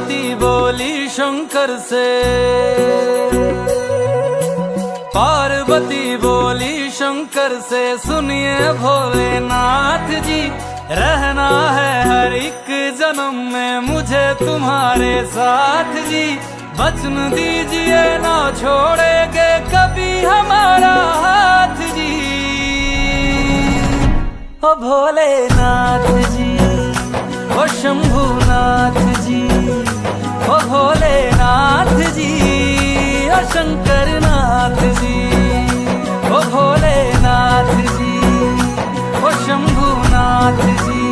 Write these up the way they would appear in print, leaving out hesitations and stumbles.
पार्वती बोली शंकर से, पार्वती बोली शंकर से, सुनिए भोलेनाथ जी, रहना है हर एक जन्म में मुझे तुम्हारे साथ जी। वचन दीजिए ना छोड़ेंगे कभी हमारा हाथ जी। ओ भोलेनाथ जी, ओ शंभुनाथ जी, ओ भोलेनाथ जी, ओ शंकरनाथ जी, ओ भोलेनाथ जी, ओ शंभुनाथ जी,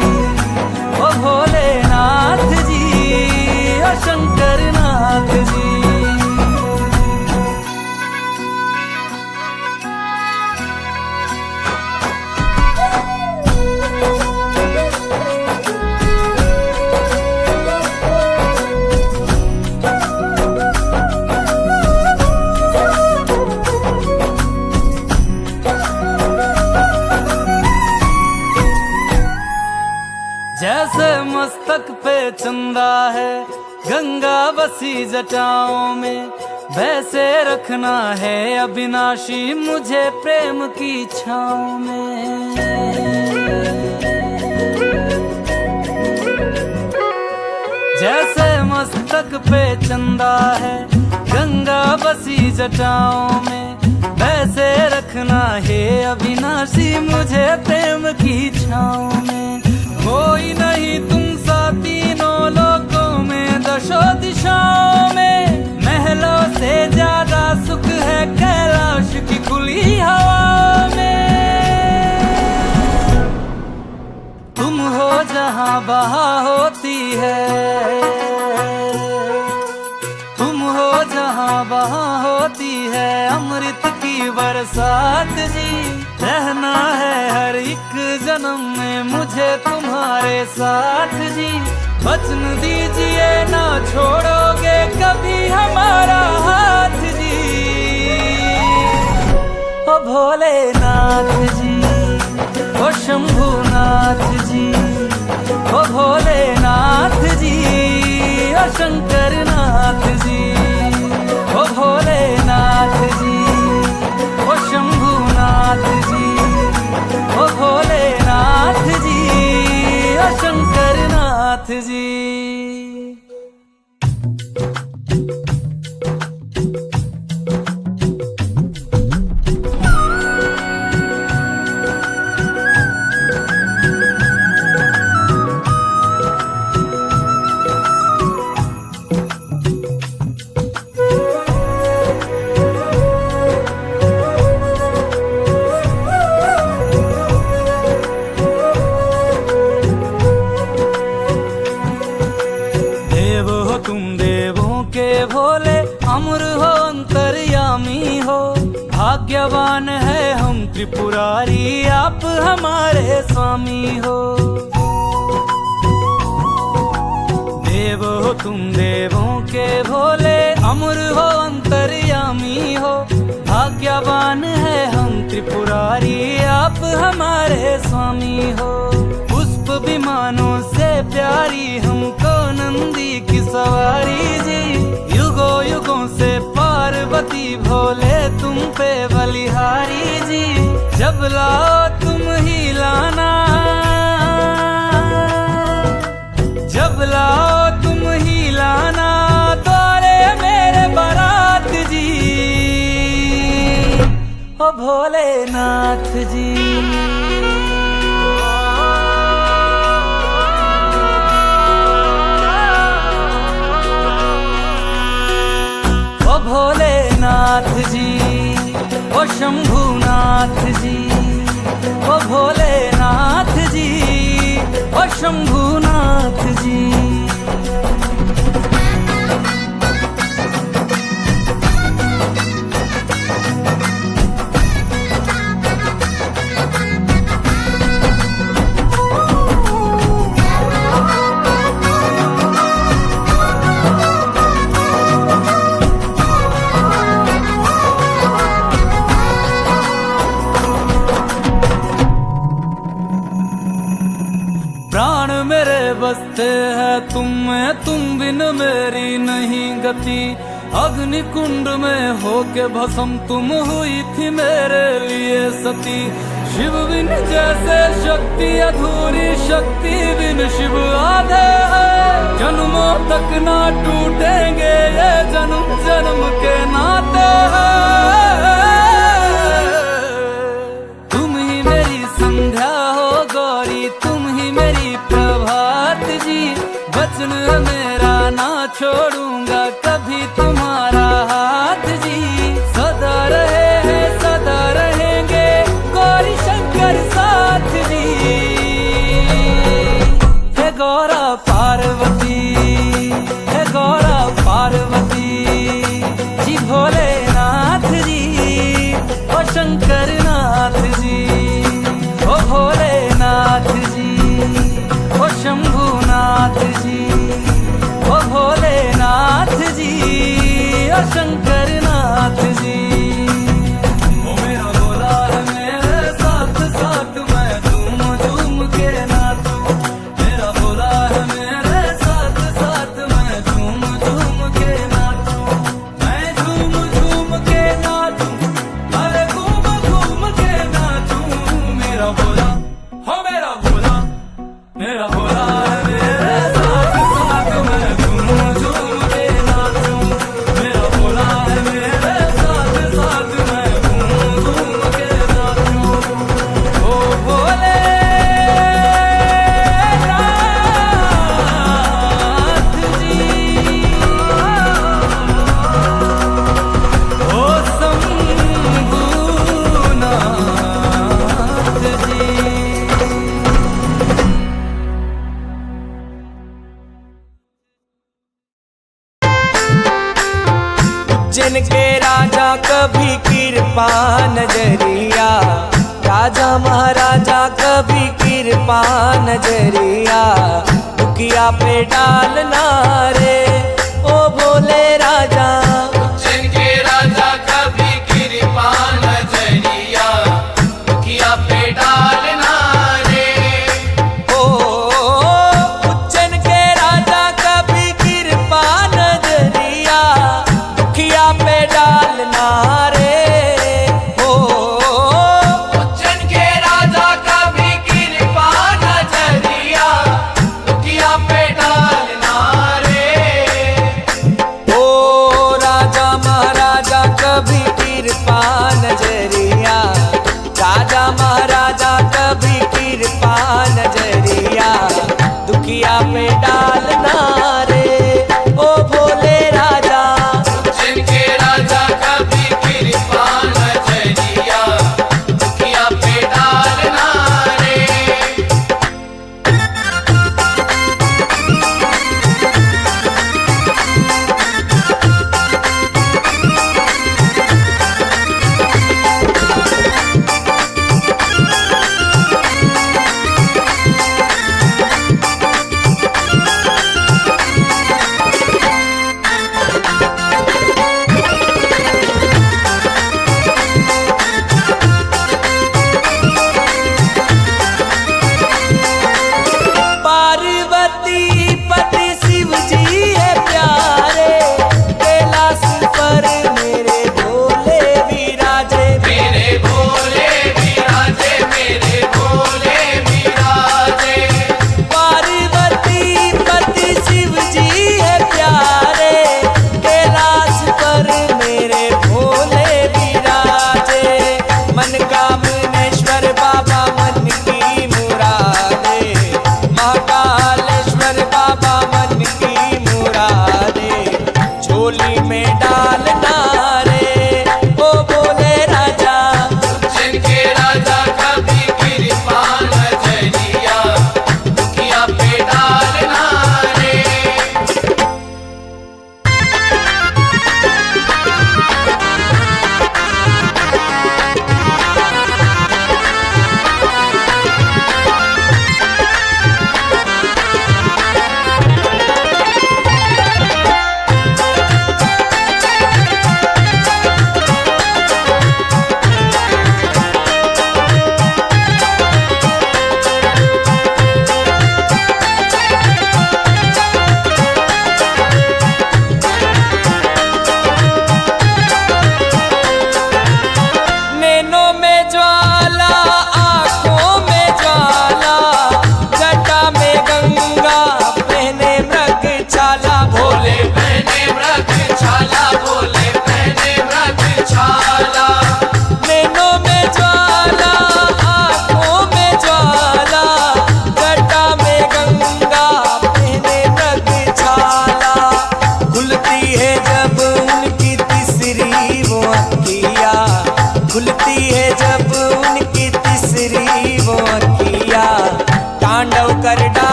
ओ भोलेनाथ जी, ओ शंकरनाथ जी। जैसे मस्तक पे चंदा है गंगा बसी जटाओं में, वैसे रखना है अविनाशी मुझे प्रेम की छाँव में। जैसे मस्तक पे चंदा है गंगा बसी जटाओं में, वैसे रखना है अविनाशी मुझे प्रेम की छाँव में। कोई नहीं तुम सा तीनों लोकों में, दशों दिशाओं में, महलों से ज्यादा सुख है कैलाश की खुली हवा में। तुम हो जहां बहा होती है, तुम हो जहां बहा होती है अमृत की बरसात जी। रहना है हर एक जन्म में मुझे तुम्हारे साथ जी। वचन दीजिए ना छोड़ोगे कभी हमारा हाथ जी। ओ भोलेनाथ जी, ओ शंभुनाथ जी, ओ भोलेनाथ जी, ओ शंकरनाथ जी, ओ भोलेनाथ जी, ओ शंभुनाथ जी, ओ भोलेनाथ जी, ओ शंकरनाथ जी। भोले अमर हो अंतर्यामी हो, भाग्यवान है हम त्रिपुरारी आप हमारे स्वामी हो। देव हो तुम देवों के भोले, अमर हो अंतर्यामी हो, भाग्यवान है हम त्रिपुरारी आप हमारे स्वामी हो। पुष्प विमानों से प्यारी हमको नंदी की सवारी जी, युगों युगों से पार्वती भोले तुम पे बलिहारी जी। जब लाओ तुम ही लाना, जब लाओ तुम ही लाना द्वारे मेरे बारात जी। ओ भोलेनाथ जी, भोलेनाथ जी, ओ शंभुनाथ जी, ओ भोलेनाथ जी, ओ शंभुनाथ जी। बसते हैं तुम में, तुम बिन मेरी नहीं गति। अग्नि कुंड में होके भस्म तुम हुई थी मेरे लिए सती। शिव बिन जैसे शक्ति अधूरी, शक्ति बिन शिव आधे है। जन्मों तक ना टूटेंगे ये जन्म जन्म के नाते हैं। तुम ही मेरी संध्या हो गौरी, तुम ही मेरी प्रभात जी। वचन मेरा ना छोड़ूंगा कभी तुम्हारा हाथ जी। सदा रहे हैं सदा रहेंगे गौरी शंकर साथ जी। हे गौरा पार्वती, हे गौरा पार्वती जी। भोलेनाथ जी ओ शंकर नाथ जी, ओ भोलेनाथ जी ओ शंभुनाथ जी, ओ भोलेनाथ जी ओ शंकर नाथ जी। ओ मेरा भोला है मेरे साथ साथ, मैं झूम झूम के नाचूं। मेरा भोला है मेरे साथ साथ, मैं झूम झूम के नाचूं। मैं झूम झूम के नाचूं, अरे घूम घूम के नाचूं। मेरा भोला हो मेरा भोला, मेरा भोला है मेरे साथ साथ, मैं झूम झूम के नाचूं। मेरा भोला है मेरे साथ साथ, मैं झूम झूम के नाचूं। ओ भोले नाथ जी, ओ शंभुनाथ जी। जिनके राजा कभी कृपा नजरिया, राजा महाराजा कभी कृपा नजरिया। दुखिया पे डालना रे ओ भोले राजा। जिनके राजा कभी कृपा नजरिया, दुखिया पे डालना रे। ओ उज्जैन के राजा कभी कृपा नजरिया, दुखिया पे डालना रे। ओ उज्जैन के राजा कभी कृपा नजरिया, दुखिया पे डालना रे। ओ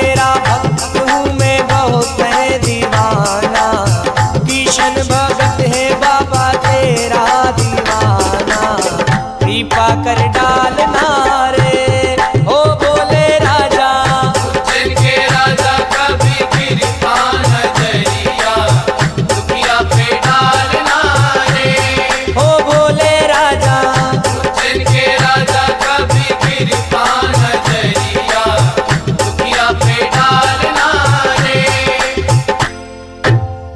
तेरा भक्त हूँ मैं बहुत है दीवाना, किशन भगत है बाबा तेरा दीवाना, कृपा कर डालना रे ओ बोले राजा। उज्जैन के राजा कभी कृपा नजरिया दुखिया पे डालना रे। ओ बोले राजा। उज्जैन के राजा कभी कृपा नजरिया दुखिया पे डालना रे।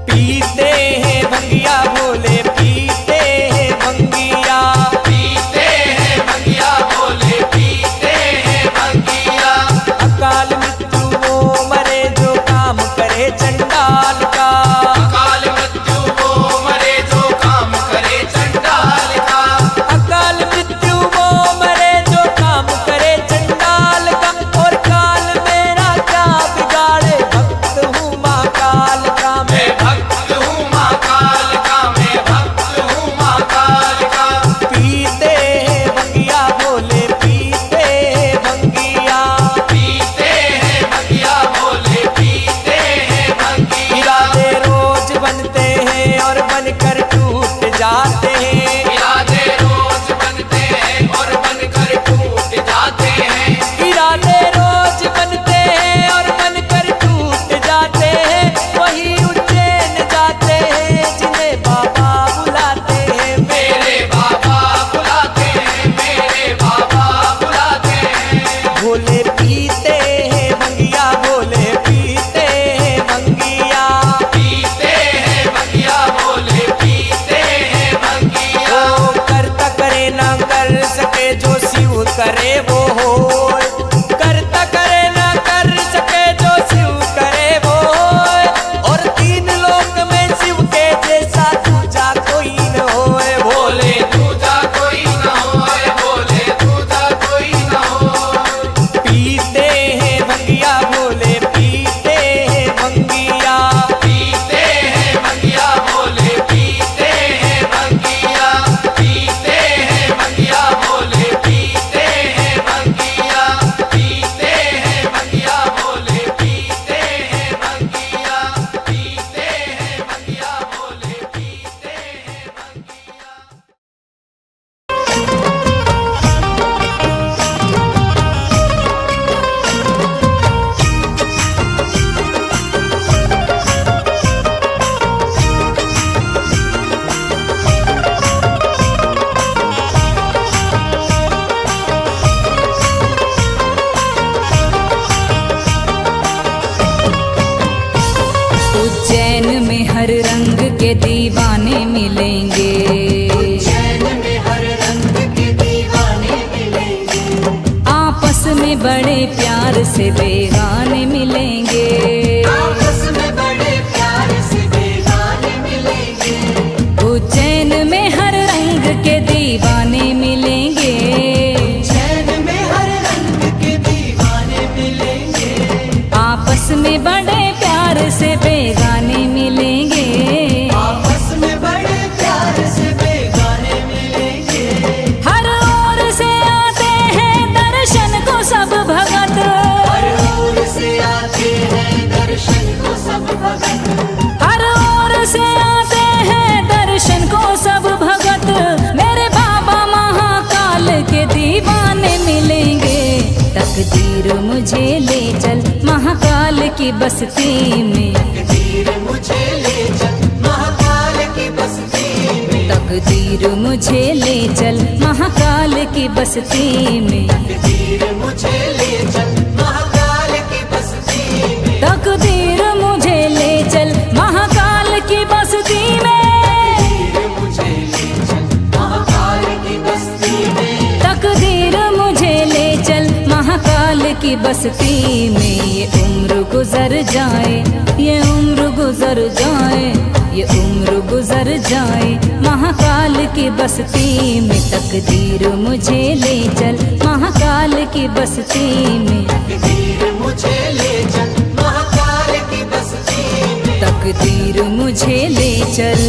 पीते हैं भंगिया भोले पीते हैं भंगिया, पीते हैं भंगिया भोले पीते हैं भंगिया। अकाल मृत्यु वो मरे जो काम करे चंडाल का, अकाल मृत्यु वो मरे जो काम करे चंडाल का। अकाल मृत्यु वो मरे जो काम करे चंडाल का, और काल मेरा क्या बिगाड़े भक्त हूँ माँ काल का मैं भक्त हूँ माँ काल का, मैं भक्त हूँ माँ काल का। पीते हैं भंगिया भोले पीते हैं भंगिया, पीते हैं भंगिया भोले पीते हैं भंगिया। इरादे रोज बनते हैं और बनकर टूट जाते हैं, इरादे रोज बनते हैं और बनकर टूट जाते हैं। इरादे रोज बनते हैं और बनकर टूट जाते हैं, वही उज्जैन जाते हैं जिन्हें बाबा बुलाते हैं। मेरे बाबा बुलाते हैं, मेरे बाबा बुलाते हैं। भोले पीते हैं भंगिया भोले पीते हैं भंगिया, पीते हैं भंगिया भोले पीते हैं भंगिया। ओ करता करे ना कर सके जो शिव करे वो होए, करता करे ना कर सके जो शिव करे वो होए, और तीन लोक में शिव के जैसा दूजा कोई न होए। बोले दूजा कोई न होए, बोले दूजा कोई न होए। पीते हैं भंगिया भोले पीते हैं भंगिया, पीते हैं भंगिया भोले पीते हैं भंगिया। पीते हैं भंगिया भोले पीते हैं भंगिया। पीते हैं भंगिया भोले पीते हैं भंगिया। पीते हैं भंगिया भोले पीते हैं भंगिया। उज्जैन में हर रंग के दीवाने मिलेंगे, आपस में बड़े प्यार से बेगाने मिलेंगे, उज्जैन में हर रंग के दीवाने मिलेंगे, आपस में बड़े प्यार से बेगाने मिलेंगे, हर ओर से आते हैं दर्शन को सब भगत, हर ओर से आते हैं दर्शन को सब भगत, मेरे बाबा महाकाल के दीवाने मिलेंगे। तकदीर मुझे ले चल महाकाल की बस्ती में, तकदीर मुझे ले चल महाकाल की बस्ती में, तकदीर मुझे ले चल महाकाल की बस्ती में, तकदीर मुझे ले चल महाकाल की बस्ती में, तकदीर मुझे ले चल महाकाल की बस्ती में, तकदीर मुझे ले चल महाकाल की बस्ती में। ये उम्र गुजर जाए, ये उम्र गुजर जाए, ये उम्र गुजर जाए महाकाल की बस्ती में, तकदीर मुझे ले चल महाकाल की बस्ती में, तकदीर मुझे ले चल महाकाल की बस्ती में, तकदीर मुझे ले चल।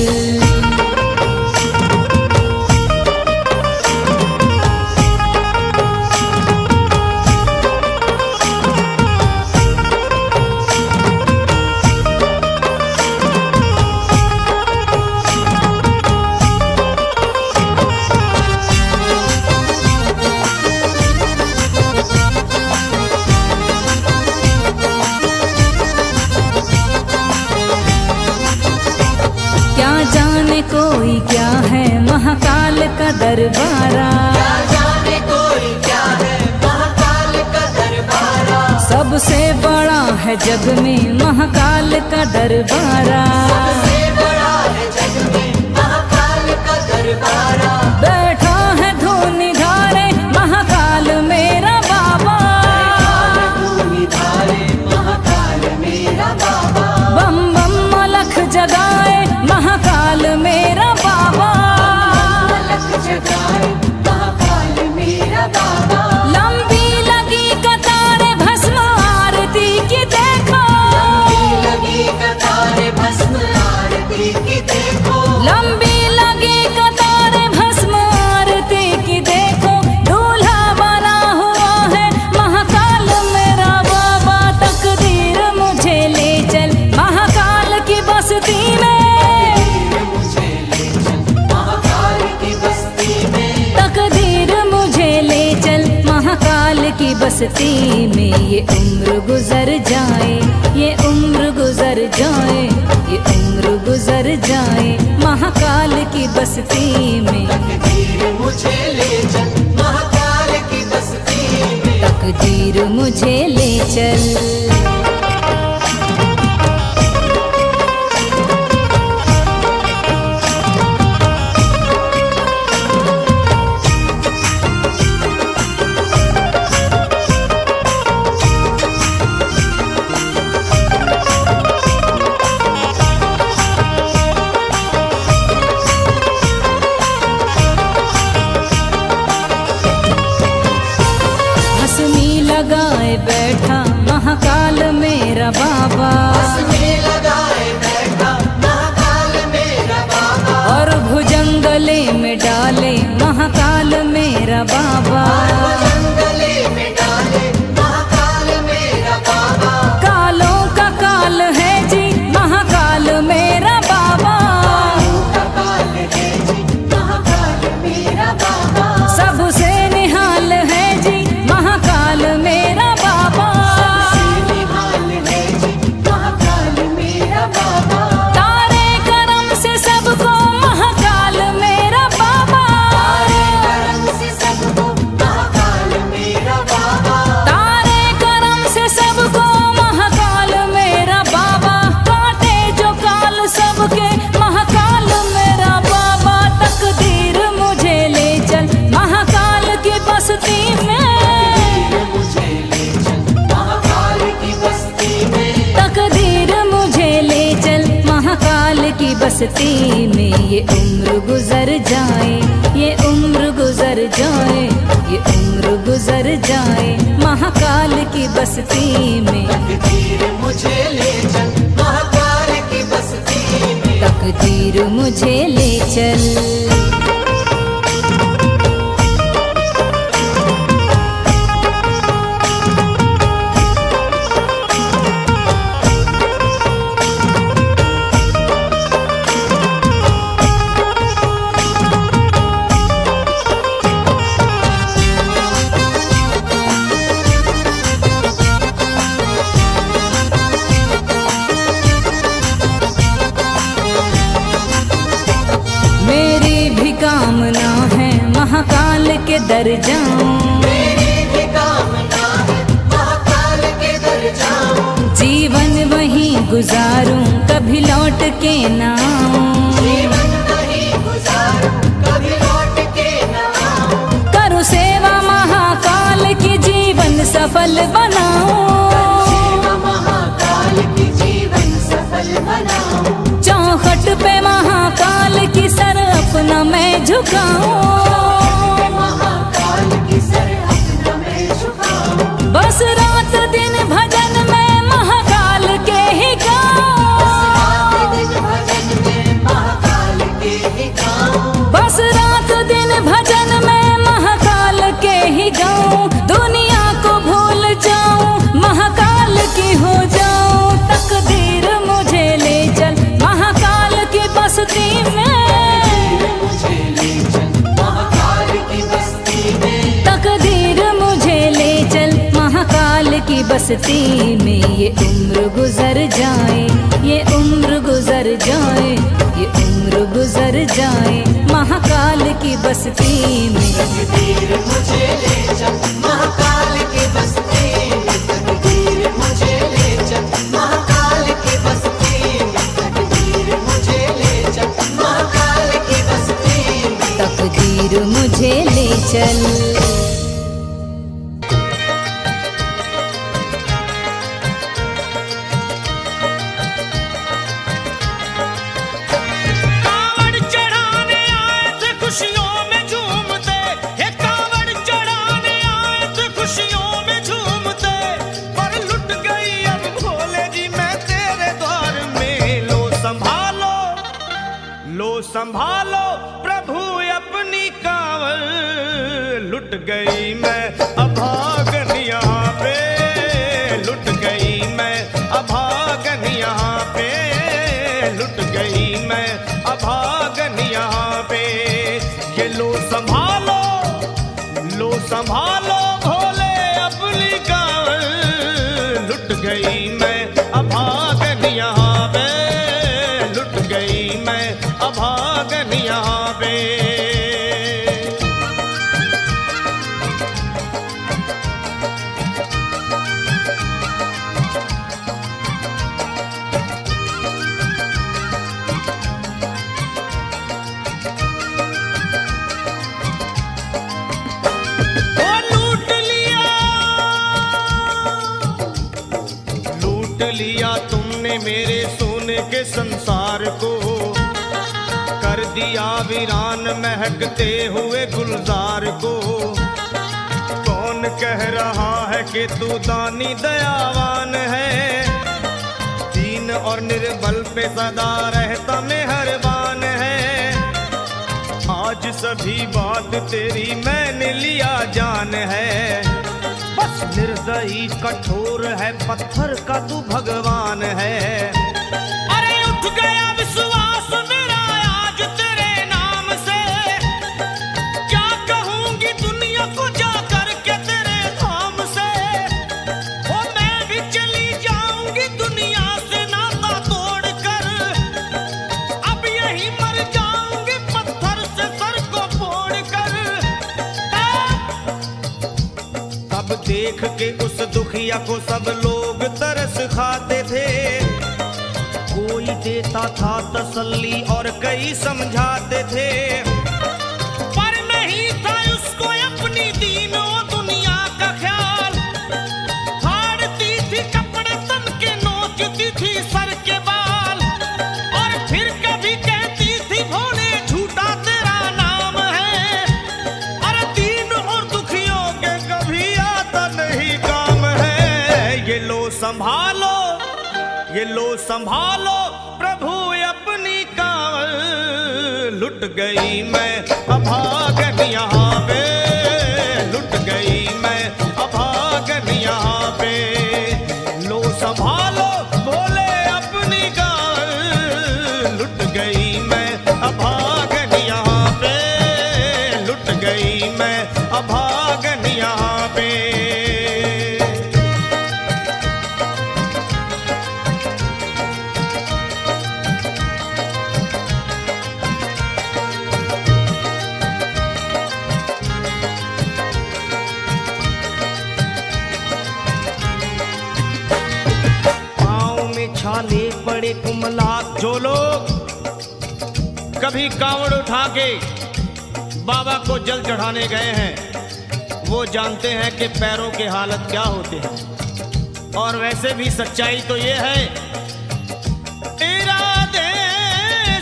का दरबारा। जाने कोई क्या है महाकाल का दरबारा। सबसे बड़ा है जग में महाकाल का दरबारा। सबसे बड़ा है जग में महाकाल का दरबारा। बैठा है धूनी धारे महाकाल मेरा बाबा। धूनी धारे महाकाल मेरा बाबा। बम बम अलख जगाए महाकाल मेरा बाबा। अलख जगाए महाकाल मेरा बाबा। लंबी लगी कतारे भस्म आरती की देखो। लगी कतारे भस्म आरती की देखो। लंबी लगी कतारे भस्म आरती की देखो। दूल्हा बना हुआ है महाकाल मेरा बाबा। तकदीर मुझे ले चल महाकाल की बस्ती में। मुझे ले चल महाकाल की बस्ती में। तकदीर मुझे ले चल महाकाल की बस्ती में। ये उम्र गुजर जाए, ये उम्र गुजर जाए, ये उम्र गुजर जाए महाकाल की बस्ती में। तकदीर मुझे ले चल महाकाल की बस्ती में। तकदीर मुझे ले चल। हंसनी लगाए बैठा महाकाल मेरा बाबा। हंसने लगाए बैठा महाकाल मेरा बाबा। और भुजंगले में डाले महाकाल मेरा बाबा। जंगले में डाले महाकाल मेरा बाबा। कालों का काल है जी महाकाल मेरा बाबा। काल है जी महाकाल मेरा बाबा। सबसे निहाल है जी महाकाल मेरा बाबा। निहाल है जी महाकाल मेरा बाबा। तारे करम से सबको महाकाल मेरा बाबा। करम से सबको महाकाल मेरा बाबा। तारे करम से सबको महाकाल मेरा बाबा। काटे जो काल सबके महाकाल मेरा बाबा। तकदीर मुझे ले चल महाकाल की बस्ती में। मुझे ले चल महाकाल की बस्ती में। तकदीर मुझे ले चल महाकाल की बस्ती में। ये उम्र गुजर जाए, ये उम्र गुजर जाए, ये उम्र गुजर जाए महाकाल की बस्ती में। तकदीर मुझे ले चल महाकाल की बस्ती में। तकदीर मुझे ले चल। मेरी भी कामना है महाकाल के दर जाऊं। मेरी भी कामना है महाकाल के दर जाऊं। जीवन वहीं गुजारूं कभी लौट के ना आऊं। जीवन वहीं गुजारूं कभी लौट के ना आऊं। करूं सेवा महाकाल की जीवन सफल बनाऊं। सेवा महाकाल की जीवन सफल बनाऊं। चौखट पे महाकाल की सर अपना मैं झुकाऊं। महाकाल की सर अपना मैं झुकाऊं। बस रात दिन भजन में महाकाल के ही गाऊं। दिन भजन में महाकाल के ही गाऊं। बस रात दिन भजन में महाकाल के ही गाऊं। दुनिया को भूल जाऊं महाकाल की हो जाऊं। तकदीर मुझे ले चल महाकाल की बस्ती में। मुझे ले चल महाकाल की बस्ती में। तकदीर मुझे ले चल महाकाल की बस्ती में। ये उम्र गुजर जाए, ये उम्र गुजर जाए, ये उम्र गुजर जाए महाकाल की बस्ती में। तकदीर मुझे ले चल महाकाल की बस्ती में, तकदीर मुझे ले चल महाकाल की बस्ती में, तकदीर मुझे ले चल महाकाल की बस्ती में। तकदीर मुझे ले चल। संभालो प्रभु अपनी कांवल, लुट गई मैं अभागन यहाँ पे, लुट गई मैं अभागन यहाँ पे, लुट गई मैं अभागन यहाँ पे। ये लो संभालो भोले अपनी कांवल, लुट गई मैं अभागन यहाँ पे, लुट गई मैं अभागन यहाँ पे। लूट लिया तुमने मेरे सोने के संसार को, कर दिया वीरान महकते हुए गुलजार को। कौन कह रहा है कि तू दानी दयावान है, दीन और निर्बल पे सदा रहता मेहरबान है। आज सभी बात तेरी मैंने लिया जान है, बस निर्दयी कठोर है पत्थर का तू भगवान है। अरे उठ गया विश्वास मेरा आज तेरे नाम से, क्या कहूंगी दुनिया को जा करके तेरे धाम से। ओ मैं भी चली जाऊंगी दुनिया से नाता तोड़ कर, अब यही मर जाऊंगी पत्थर से सर को फोड़ कर। तब देख के उस दुखिया को सब लोग तरस खाते थे, कोई देता था तसल्ली और कई समझाते थे, पर नहीं था उसको अपनी दीनों दुनिया का ख्याल। फाड़ती थी कपड़े तन के, नोचती थी सर के बाल, और फिर कभी कहती थी भोले झूठा तेरा नाम है। अरे दीन और दुखियों के कभी आता नहीं काम है। ये लो संभालो प्रभु अपनी कांवल, लुट गई मैं अभागन यहाँ पे, लुट गई मैं अभागन यहाँ पे। लो संभालो भोले अपनी कांवल, लुट गई मैं अभागन यहाँ पे, लुट गई मैं अभागन यहाँ पे। छाले पड़े कुमलात, जो लोग कभी कांवड़ उठा के बाबा को जल चढ़ाने गए हैं वो जानते हैं कि पैरों के हालत क्या होते हैं। और वैसे भी सच्चाई तो ये है, इरादे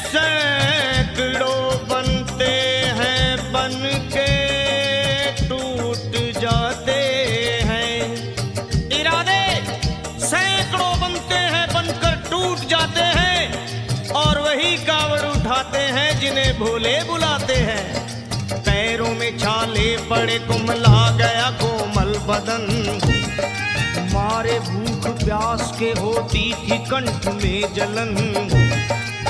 सैकड़ों बनते हैं बन के टूट जाते हैं। इरादे सैकड़ों बनते हैं बनकर टूट जाते हैं, और वही कांवड़ उठाते हैं जिन्हें भोले बुलाते हैं। पैरों में छाले पड़े कुमला गया कोमल बदन, मारे भूख प्यास के होती थी कंठ में जलन,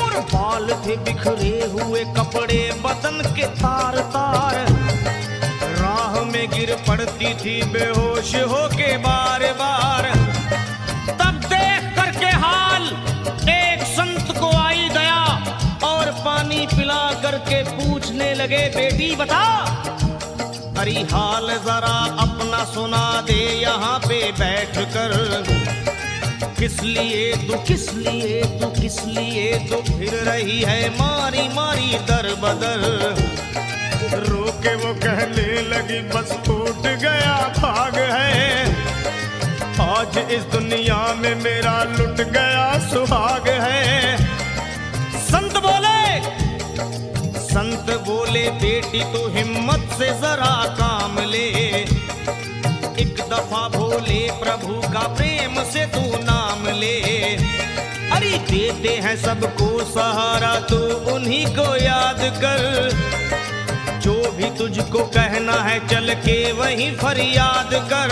और बाल थे बिखरे हुए कपड़े बदन के तार तार, राह में गिर पड़ती थी बेहोश होके बार बार। तब देख करके हाल एक संत को आई दया, और पानी पिला करके पूछने लगे बेटी बता, अरे हाल जरा अपना सुना दे यहाँ पे बैठ कर। किस लिए तू किस लिए तू किस लिए तू फिर रही है मारी मारी दर बदर। रोके वो कहने लगी बस टूट गया भाग है, आज इस दुनिया में मेरा लुट गया सुहाग है। संत बोले बेटी तू हिम्मत से जरा काम ले, एक दफा भोले प्रभु का प्रेम से तू नाम ले। अरे देते हैं सबको सहारा तू उन्हीं को याद कर, जो भी तुझको कहना है चल के वहीं फरियाद कर।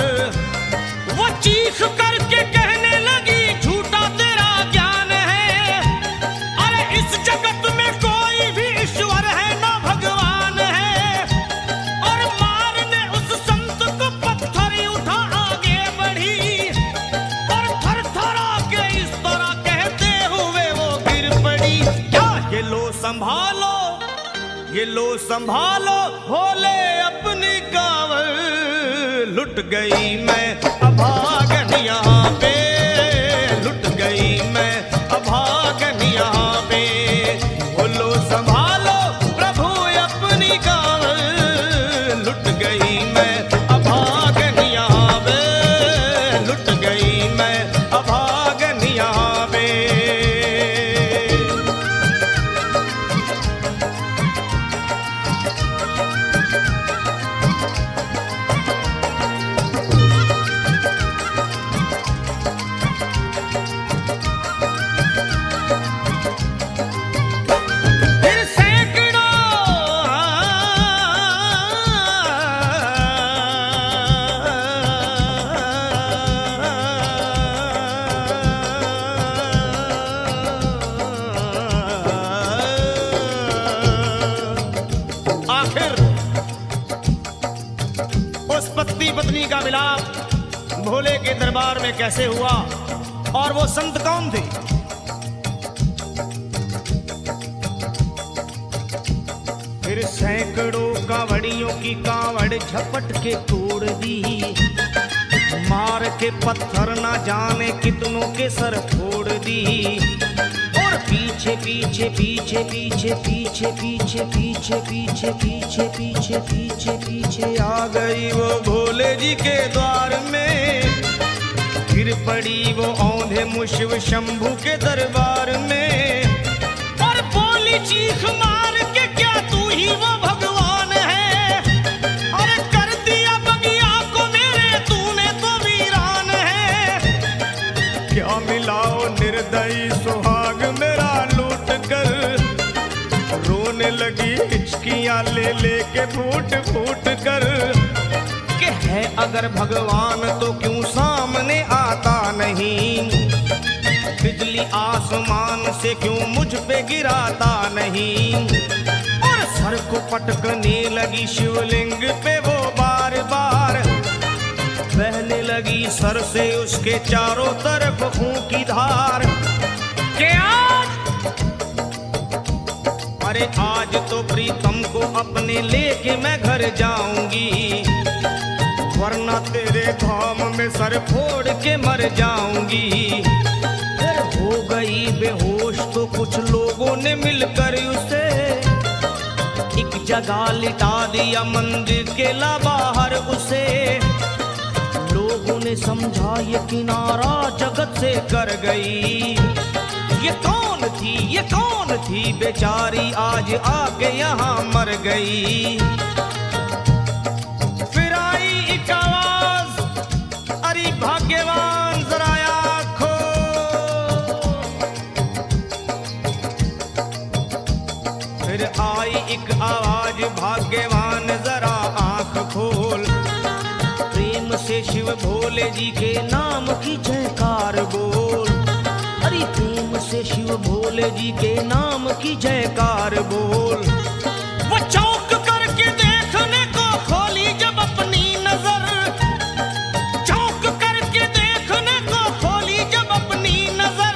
वो चीख करके कहने लगी झूठा तेरा ज्ञान है, अरे इस जगत में कोई भी ईश्वर है ना भगवान है। और मारने उस संत को पत्थर उठा आगे बढ़ी, और थर थरा के इस तरह कहते हुए वो गिर पड़ी। क्या ये लो संभालो, ये लो संभालो भोले अपनी कावल, लुट गई मैं अभागन यहाँ पे, लुट गई मैं अभागन यहाँ पे। बोलो संभालो प्रभु अपनी कावल, लुट गई मैं अभागन यहाँ पे, लुट गई मैं अभागन यहाँ पे। पत्नी का मिलाप भोले के दरबार में कैसे हुआ और वो संत कौन थे? फिर सैकड़ों कांवड़ियों की कांवड़ झपट के तोड़ दी, मार के पत्थर ना जाने कितनों के सर फोड़ दी। और पीछे पीछे पीछे पीछे पीछे पीछे पीछे पीछे पीछे पीछे पीछे पीछे आ गई वो भोले जी के द्वार में। फिर पड़ी वो औंधे मुशिव शंभू के दरबार में, और बोली चीख मार के क्या तू ही वो भगवान है? अरे कर दिया बगिया को मेरे तूने तो वीरान है। क्या मिलाओ निर्दयी सुहाग मेरा लूट कर, रोने लगी हिचकियां ले लेके फूट फूट कर। कि है अगर भगवान तो क्यों सामने आता नहीं, बिजली आसमान से क्यों मुझ पे गिराता नहीं। और सर को पटकने लगी शिवलिंग पे वो बार बार, बहने लगी सर से उसके चारों तरफ खून की धार। क्या अरे आज तो प्रीतम को अपने लेके मैं घर जाऊंगी, वरना तेरे धाम में सर फोड़ के मर जाऊंगी। फिर हो गई बेहोश तो कुछ लोगों ने मिलकर उसे एक जगह लिटा दिया मंदिर के ला बाहर उसे। लोगों ने समझा ये किनारा जगत से कर गई, ये कौन थी ये कौन थी बेचारी आज आके यहाँ मर गई। फिर आई एक आवाज, अरे भाग्यवान जरा आँखों। फिर आई एक आवाज, भाग्यवान जरा आँख खोल, प्रेम से शिव भोले जी के नाम की जयकार बोल। अरे प्रेम से शिव भोले जी के नाम की जयकार बोल। वो चौंक करके देखने को खोली जब अपनी नजर, चौंक करके देखने को खोली जब अपनी नजर।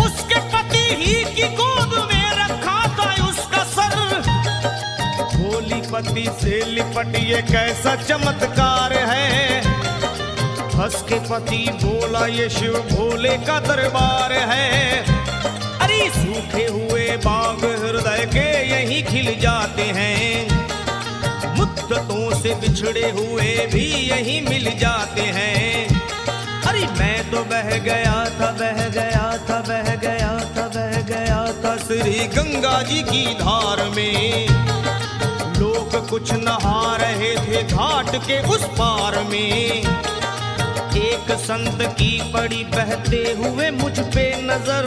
उसके पति ही की गोद में रखा था उसका सर, पति से लिपट ये कैसा चमत्कार है। हंस के पति बोला ये शिव भोले का दरबार है। अरे सूखे हुए बाग हृदय के यहीं खिल जाते हैं, मुद्दतों से बिछड़े हुए भी यहीं मिल जाते हैं। अरे मैं तो बह गया था, बह गया था, बह गया था, बह गया था श्री गंगा जी की धार में। लोग कुछ नहा रहे थे घाट के उस पार में। एक संत की पड़ी बहते हुए मुझ पे नजर,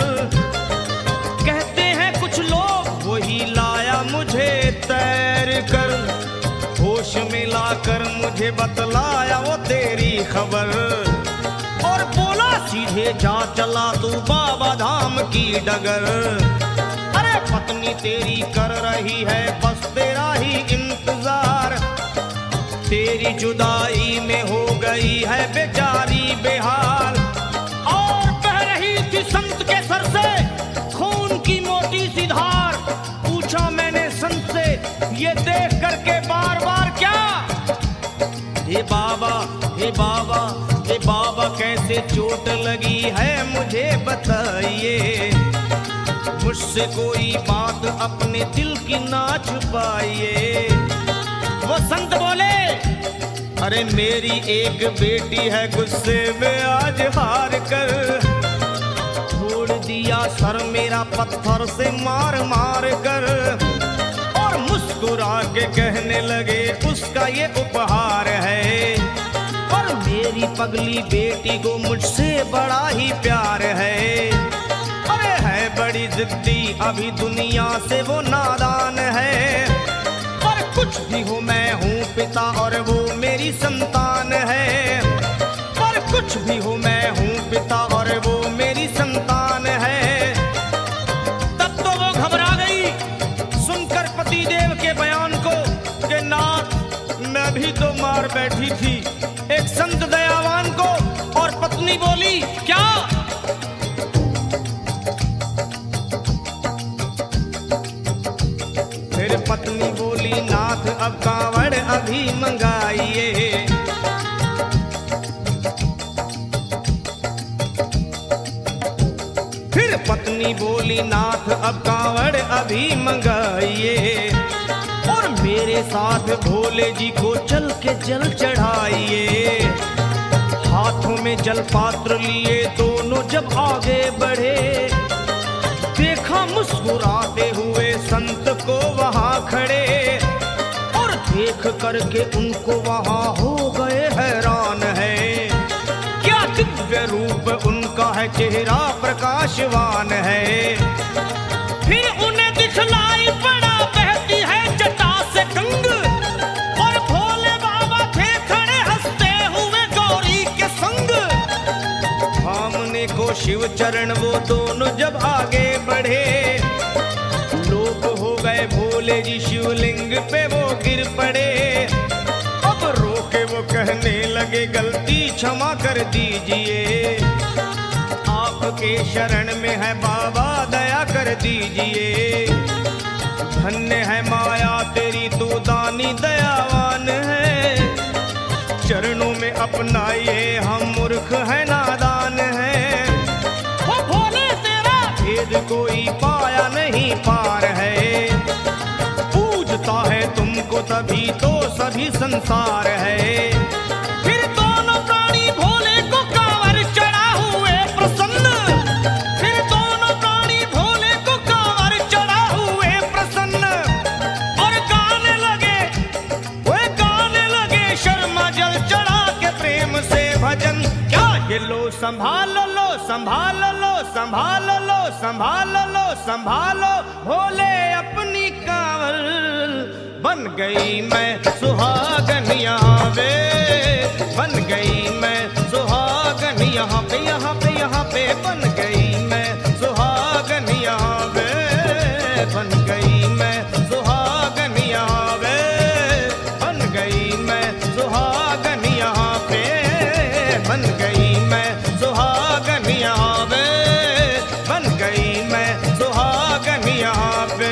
कहते हैं कुछ लोग वही लाया मुझे तैर कर। होश में लाकर मुझे बतलाया वो तेरी खबर, और बोला सीधे जा चला तू बाबा धाम की डगर। अरे पत्नी तेरी कर रही है बस तेरा ही इंतजार, तेरी जुदाई में हो गई है बेचारी बेहाल। और बह रही थी संत के सर से खून की मोटी सी धार। पूछा मैंने संत से ये देख करके बार बार क्या, हे बाबा, हे बाबा, हे बाबा कैसे चोट लगी है मुझे बताइए। मुझसे कोई बात अपने दिल की ना छुपाइए। वो संत बोले अरे मेरी एक बेटी है गुस्से में आज हार कर, छोड़ दिया सर मेरा पत्थर से मार मार कर। और मुस्कुरा के कहने लगे उसका ये उपहार है, और मेरी पगली बेटी को मुझसे बड़ा ही प्यार है। अरे है बड़ी जिद्दी अभी दुनिया से वो नादान है, पर कुछ भी हो मैं हूँ पिता और वो मेरी संतान है। पर कुछ भी हो मैं हूँ पिता और वो मेरी संतान है। तब तो वो घबरा गई सुनकर पतिदेव के बयान को कि नाथ मैं भी तो मार बैठी थी एक संत दयावान को। और पत्नी बोली क्या, फिर पत्नी बोली नाथ अब कांवड़ अभी मंगाइए। फिर पत्नी बोली नाथ अब कांवड़ अभी मंगाइए, और मेरे साथ भोले जी को चल के जल चढ़ाइए। हाथों में जल पात्र लिए दोनों जब आगे बढ़े, देखा मुस्कुराते हुए संत को वहां खड़े। और देख करके उनको वहां हो गए हैरान है, क्या दिव्य रूप उनका है, चेहरा प्रकाशवान है। फिर उन्हें दिखलाई पड़ा बहती है जटा से गंग, और भोले बाबा थे खड़े हंसते हुए गौरी के संग। सामने को शिव चरण वो दोनों जब आगे बढ़े, लोग हो गए भोले जी शिवलिंग पे वो गिर पड़े। अब रोके वो कहने लगे गलती क्षमा कर दीजिए, आपके शरण में है बाबा दया कर दीजिए। धन्य है माया तेरी तू दानी दयावान है, चरणों में अपनाइए हम मूर्ख है नादान है। वो भोले तेरा भेद कोई पाया नहीं पार है, पूजता है तुमको तभी तो सभी संसार है। फिर दोनों प्राणी भोले को कांवर चढ़ा हुए प्रसन्न, फिर दोनों प्राणी भोले को कांवर चढ़ा हुए प्रसन्न। और गाने लगे वो गाने लगे शर्मा जल चढ़ा के प्रेम से भजन। क्या ये लो संभालो लो संभालो लो संभालो लो संभालो लो संभालो भोले अपनी कांवर। बन गई मैं सुहागन यहाँ पे, बन गई मैं सुहागन यहाँ पे, यहाँ पे यहाँ पे बन गई मैं सुहागन यहाँ पे, बन गई मैं सुहागन यहाँ पे, बन गई मैं सुहागन यहाँ पे, बन गई मैं सुहागन यहाँ पे, बन गई मैं सुहागन यहाँ पे।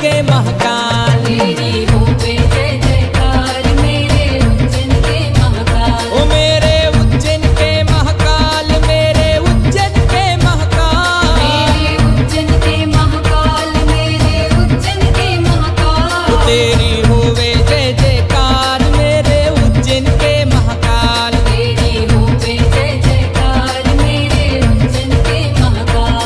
के महाकाल। तेरी हो बे जय जयकार मेरे उज्जैन के महाकाल। ओ मेरे उज्जैन के महाकाल, मेरे उज्जैन के महाकाल। मेरे उज्जैन के महाकाल, मेरे उज्जैन के महाकाल। तेरी होवे जय जयकार मेरे उज्जैन के महाकाल। तेरी हो बे जय जयकार मेरे उज्जैन के महाकाल।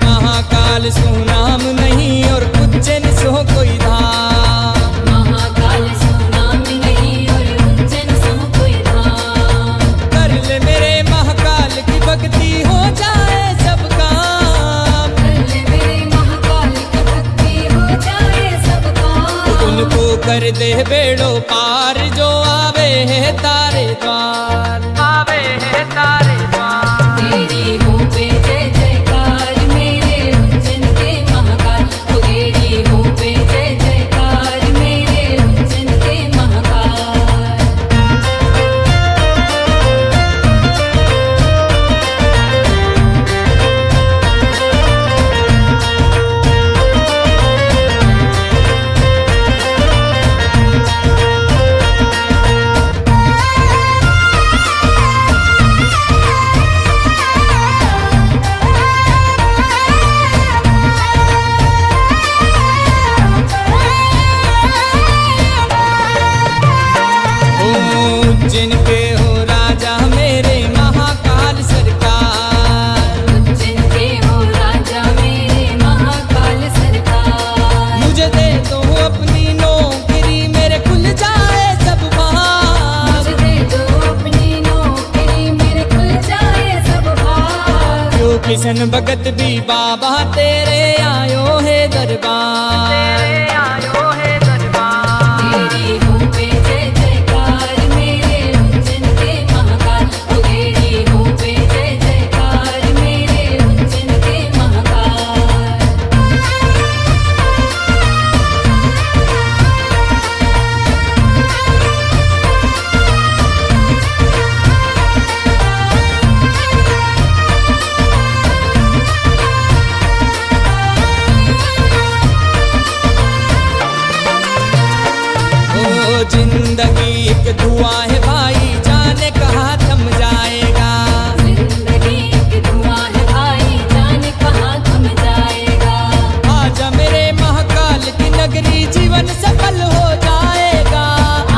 महाकाल सो नाम नहीं और उज्जैन सो कोई धाम। महाकाल सो नाम नहीं और उज्जैन सो कोई धाम। कर ले मेरे महाकाल की भक्ति हो जाए सब काम। कर ले मेरे महाकाल की भक्ति हो जाए सब काम। उनको कर दे बेड़ो पार जो आवे है तारे द्वार, आवे है तारे द्वार। तेरी हो बे जय जयकार मेरे उज्जैन के महाकाल। तेरी हो बे जय जयकार मेरे उज्जैन के महाकाल। उज्जैन के हो राजा मेरे महाकाल सरकार। उज्जैन के हो राजा मेरे महाकाल सरकार। मुझे दे दो अपनी नौकरी मेरे खुल जाए सब भाग। मुझे दे दो अपनी नौकरी मेरे खुल जाए सब भाग। क्यों किशन भगत भी बाबा तेरे आयो है दरबार, तेरे आयो है दरबार। तेरी हो बे जय जयकार मेरे उज्जैन के महाकाल। तेरी हो बे जय जयकार मेरे उज्जैन के महाकाल। ओ जिंदगी एक धुआं है भाई, जाने कहाँ थम जाएगा। जिंदगी की धुआं है भाई, जाने कहाँ थम जाएगा। आजा मेरे महाकाल की नगरी, जीवन सफल हो जाएगा।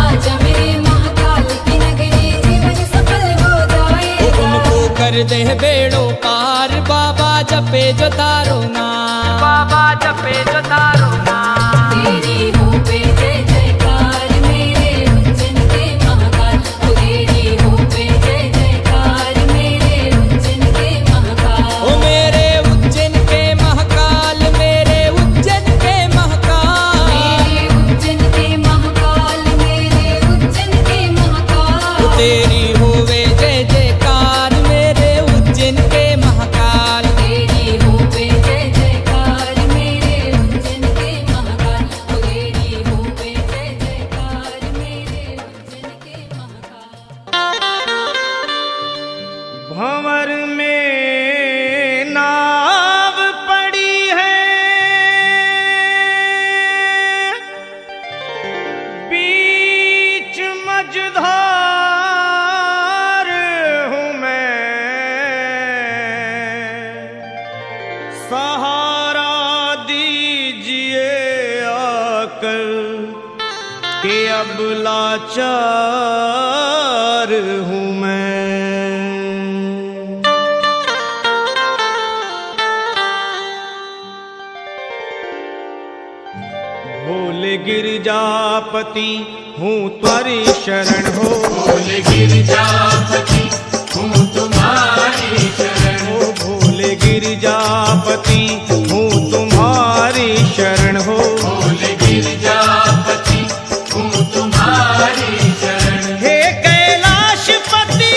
आजा मेरे महाकाल की नगरी, जीवन सफल हो जाएगा। उनको कर दे बेड़ो पार, बाबा जपे जो तारो नाम, बाबा जपे जो तारो नाम। तेरी हो बे जय जयकार मेरे उज्जैन के महाकाल। तेरी हो बे जय जयकार मेरे उज्जैन के महाकाल। ओ मेरे उज्जैन के महाकाल, मेरे उज्जैन के महाकाल। मेरे उज्जैन के महाकाल, मेरे उज्जैन के महाकाल। तेरी होवे जय जयकार मेरे उज्जैन के महाकाल। तेरी हो बे जय जयकार मेरे उज्जैन के महाकाल। तेरी हो बे जय जयकार मेरे उज्जैन के महाकाल। भंवर में नाव पड़ी है, बीच मझधार हूँ मैं। सहारा दीजिए आकर कि अब लाचार हूँ मैं। भोले गिरजापति हूँ त्वरी शरण हो। भोले गिरजापति हूँ तुम्हारी शरण। ओ भोले गिरजापति हूँ तुम्हारी शरण हो। भोले गिरजापति हूँ तुम्हारी शरण। हे कैलाशपति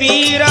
तीर